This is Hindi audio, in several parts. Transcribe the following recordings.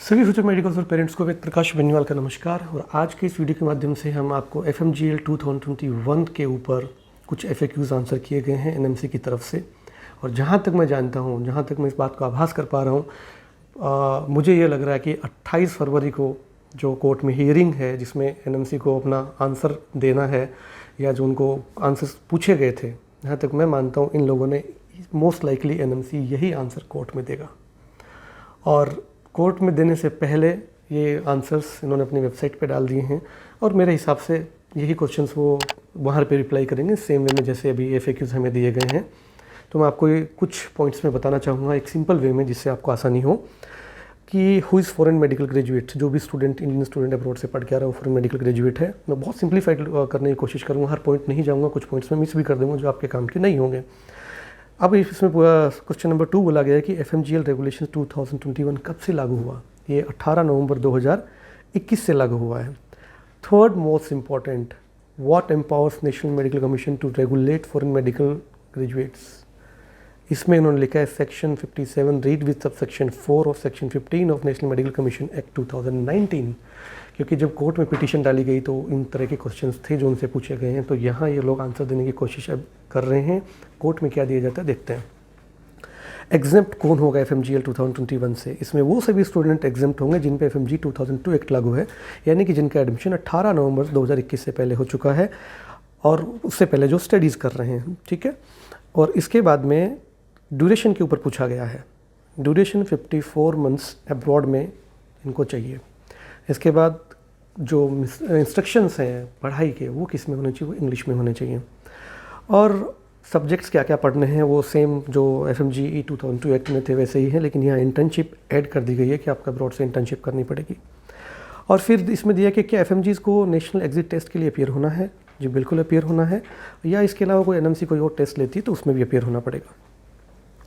सभी फ्यूचर मेडिकल्स और पेरेंट्स को वेद प्रकाश बेनीवाल का नमस्कार। और आज के इस वीडियो के माध्यम से हम आपको FMGL 2021 के ऊपर कुछ FAQs आंसर किए गए हैं NMC की तरफ से। और जहाँ तक मैं जानता हूँ, जहाँ तक मैं इस बात को आभास कर पा रहा हूँ, मुझे ये लग रहा है कि 28 फरवरी को जो कोर्ट में हियरिंग है जिसमें NMC को अपना आंसर देना है या जो उनको आंसर्स पूछे गए थे, जहाँ तक मैं मानता हूँ इन लोगों ने मोस्ट लाइकली NMC यही आंसर कोर्ट में देगा। और कोर्ट में देने से पहले ये आंसर्स इन्होंने अपनी वेबसाइट पे डाल दिए हैं और मेरे हिसाब से यही क्वेश्चंस वो वहाँ पे रिप्लाई करेंगे सेम वे में जैसे अभी FAQs हमें दिए गए हैं। तो मैं आपको ये कुछ पॉइंट्स में बताना चाहूँगा एक सिंपल वे में, जिससे आपको आसानी हो कि who is foreign medical graduate. जो भी स्टूडेंट, इंडियन स्टूडेंट अब्रॉड से पढ़ के आ रहा है वो फॉरेन मेडिकल ग्रेजुएट है। मैं बहुत सिंप्लीफाइड करने की कोशिश करूँगा, हर पॉइंट नहीं जाऊँगा, कुछ पॉइंट्स में मिस भी कर दूँगा जो आपके काम के नहीं होंगे। अब इसमें क्वेश्चन नंबर 2 बोला गया है कि FMGL रेगुलेशन 2021 कब से लागू हुआ। ये 18 नवंबर 2021 से लागू हुआ है। Third most important, what empowers national medical commission to regulate foreign medical graduates. इसमें इन्होंने लिखा है section 57 read with subsection 4 of section 15 of national medical commission act 2019। क्योंकि जब कोर्ट में पिटीशन डाली गई तो इन तरह के क्वेश्चंस थे जो उनसे पूछे गए हैं, तो यहाँ ये लोग आंसर देने की कोशिश अब कर रहे हैं। कोर्ट में क्या दिया जाता है देखते हैं। एग्जेम्प्ट कौन होगा FMGL 2021 से। इसमें वो सभी स्टूडेंट एग्जेम्प्ट होंगे जिन पे FMG 2002 एक्ट लागू है, यानी कि जिनका एडमिशन 18 नवंबर 2021 से पहले हो चुका है और उससे पहले जो स्टडीज़ कर रहे हैं, ठीक है। और इसके बाद में ड्यूरेशन के ऊपर पूछा गया है। ड्यूरेशन 54 मंथ्स अब्रॉड में इनको चाहिए। इसके बाद जो इंस्ट्रक्शंस हैं पढ़ाई के, वो किस में होने चाहिए, वो इंग्लिश में होने चाहिए। और सब्जेक्ट्स क्या क्या पढ़ने हैं वो सेम जो FMG 2002 एक्ट में थे वैसे ही हैं, लेकिन यहाँ इंटर्नशिप ऐड कर दी गई है कि आपका अब्रॉड से इंटर्नशिप करनी पड़ेगी। और फिर इसमें दिया कि क्या FMGs को नेशनल एग्जिट टेस्ट के लिए अपीयर होना है। जी बिल्कुल अपीयर होना है, या इसके अलावा कोई NMC कोई और टेस्ट लेती है तो उसमें भी अपीयर होना पड़ेगा।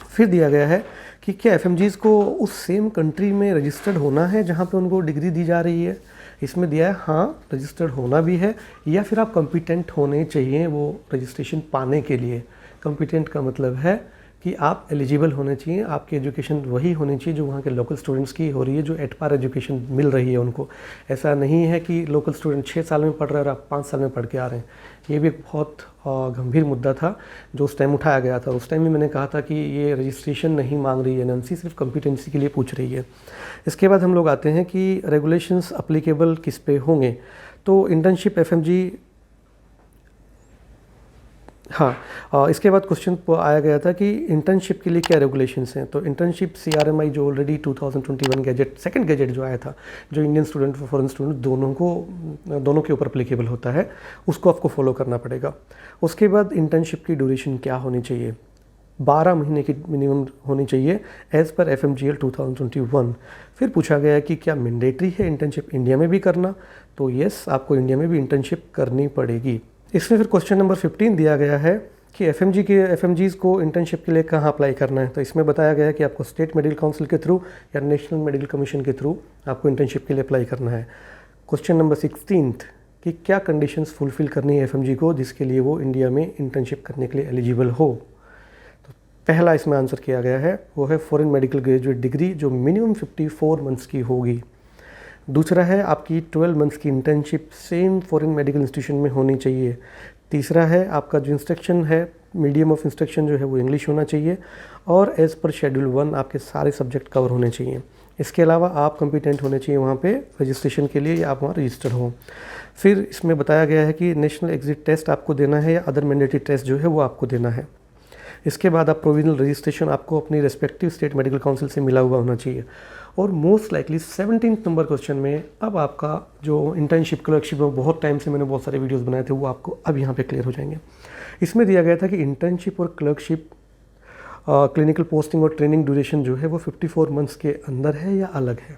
फिर दिया गया है कि क्या FMGs को उस सेम कंट्री में रजिस्टर्ड होना है जहाँ पे उनको डिग्री दी जा रही है। इसमें दिया है हाँ रजिस्टर्ड होना भी है, या फिर आप कॉम्पिटेंट होने चाहिए वो रजिस्ट्रेशन पाने के लिए। कॉम्पिटेंट का मतलब है कि आप एलिजिबल होने चाहिए, आपकी एजुकेशन वही होनी चाहिए जो वहाँ के लोकल स्टूडेंट्स की हो रही है, जो एट पार एजुकेशन मिल रही है उनको। ऐसा नहीं है कि लोकल स्टूडेंट 6 साल में पढ़ रहे हैं और आप 5 साल में पढ़ के आ रहे हैं। ये भी एक बहुत गंभीर मुद्दा था जो उस टाइम उठाया गया था। उस टाइम भी मैंने कहा था कि ये रजिस्ट्रेशन नहीं मांग रही है NMC, सिर्फ कॉम्पिटेंसी के लिए पूछ रही है। इसके बाद हम लोग आते हैं कि रेगुलेशंस अप्लीकेबल किस पे होंगे। तो इंटर्नशिप FMG, हाँ, इसके बाद क्वेश्चन आया गया था कि इंटर्नशिप के लिए क्या रेगुलेशंस हैं। तो इंटर्नशिप CRMI जो ऑलरेडी 2021 गैजेट, सेकंड गैजेट जो आया था, जो इंडियन स्टूडेंट और फॉरेन स्टूडेंट दोनों के ऊपर अप्लीकेबल होता है, उसको आपको फॉलो करना पड़ेगा। उसके बाद इंटर्नशिप की ड्यूरेशन क्या होनी चाहिए, 12 महीने की मिनिमम होनी चाहिए एज़ पर FMGL 2021। फिर पूछा गया कि क्या मैंडेटरी है इंटर्नशिप इंडिया में भी करना। तो येस, आपको इंडिया में भी इंटर्नशिप करनी पड़ेगी। इसमें फिर क्वेश्चन नंबर 15 दिया गया है कि FMGs को इंटर्नशिप के लिए कहाँ अप्लाई करना है। तो इसमें बताया गया है कि आपको स्टेट मेडिकल काउंसिल के थ्रू या नेशनल मेडिकल कमीशन के थ्रू आपको इंटर्नशिप के लिए अप्लाई करना है। क्वेश्चन नंबर 16 कि क्या कंडीशंस फुलफिल करनी है FMG को जिसके लिए वो इंडिया में इंटर्नशिप करने के लिए एलिजिबल हो। तो पहला इसमें आंसर किया गया है वो है फॉरेन मेडिकल ग्रेजुएट डिग्री जो मिनिमम 54 मंथ्स की होगी। दूसरा है आपकी 12 मंथ्स की internship same foreign medical institution में होनी चाहिए। तीसरा है आपका जो इंस्ट्रक्शन है, मीडियम ऑफ इंस्ट्रक्शन जो है वो इंग्लिश होना चाहिए। और एज़ पर शेड्यूल 1 आपके सारे सब्जेक्ट कवर होने चाहिए। इसके अलावा आप कॉम्पिटेंट होने चाहिए वहाँ पे रजिस्ट्रेशन के लिए, या आप वहाँ रजिस्टर्ड हो। फिर इसमें बताया गया है कि नेशनल एग्जिट टेस्ट आपको देना है या अदर मैंडेटरी टेस्ट जो है वो आपको देना है। इसके बाद आप प्रोविजनल रजिस्ट्रेशन आपको अपनी रेस्पेक्टिव स्टेट मेडिकल काउंसिल से मिला हुआ होना चाहिए। और मोस्ट लाइकली 17 नंबर क्वेश्चन में अब आपका जो इंटर्नशिप क्लर्कशिप में बहुत टाइम से मैंने बहुत सारे वीडियोस बनाए थे वो आपको अब यहाँ पे क्लियर हो जाएंगे। इसमें दिया गया था कि इंटर्नशिप और क्लर्कशिप क्लिनिकल पोस्टिंग और ट्रेनिंग ड्यूरेशन जो है वो 54 मंथ्स के अंदर है या अलग है।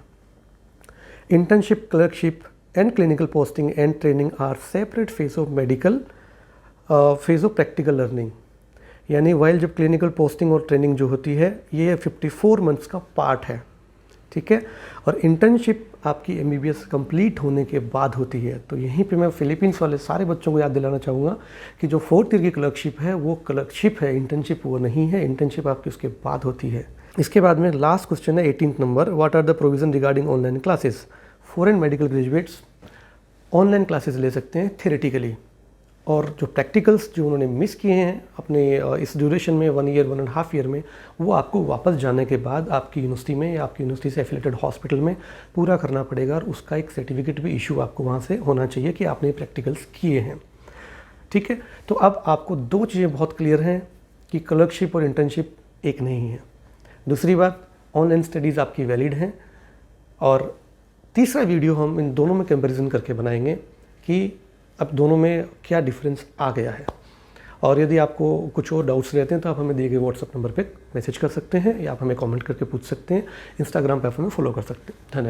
Internship, clerkship and clinical posting and training are separate phase of medical phase of practical learning. यानी वाइल जब क्लिनिकल पोस्टिंग और ट्रेनिंग जो होती है ये 54 मंथ्स का पार्ट है, ठीक है। और इंटर्नशिप आपकी MBBS कंप्लीट होने के बाद होती है। तो यहीं पे मैं फिलीपींस वाले सारे बच्चों को याद दिलाना चाहूँगा कि जो 4th ईयर की क्लर्कशिप है वो क्लर्कशिप है, इंटर्नशिप वो नहीं है। इंटर्नशिप आपकी उसके बाद होती है। इसके बाद में लास्ट क्वेश्चन है 18th number, what are the provision regarding online classes. Foreign medical graduates online classes ले सकते हैं थेरेटिकली, और जो प्रैक्टिकल्स जो उन्होंने मिस किए हैं अपने इस ड्यूरेशन में 1 ईयर 1.5 ईयर में, वो आपको वापस जाने के बाद आपकी यूनिवर्सिटी में या आपकी यूनिवर्सिटी से एफिलेटेड हॉस्पिटल में पूरा करना पड़ेगा, और उसका एक सर्टिफिकेट भी इशू आपको वहाँ से होना चाहिए कि आपने प्रैक्टिकल्स किए हैं। ठीक है, तो अब आपको 2 चीज़ें बहुत क्लियर हैं कि क्लर्कशिप और इंटर्नशिप एक नहीं है। दूसरी बात, ऑनलाइन स्टडीज़ आपकी वैलिड हैं। और तीसरा वीडियो हम इन दोनों में कंपैरिजन करके बनाएंगे कि अब दोनों में क्या डिफरेंस आ गया है। और यदि आपको कुछ और डाउट्स रहते हैं तो आप हमें दिए गए व्हाट्सएप नंबर पे मैसेज कर सकते हैं, या आप हमें कमेंट करके पूछ सकते हैं। इंस्टाग्राम पे आप हमें फॉलो कर सकते हैं। धन्यवाद।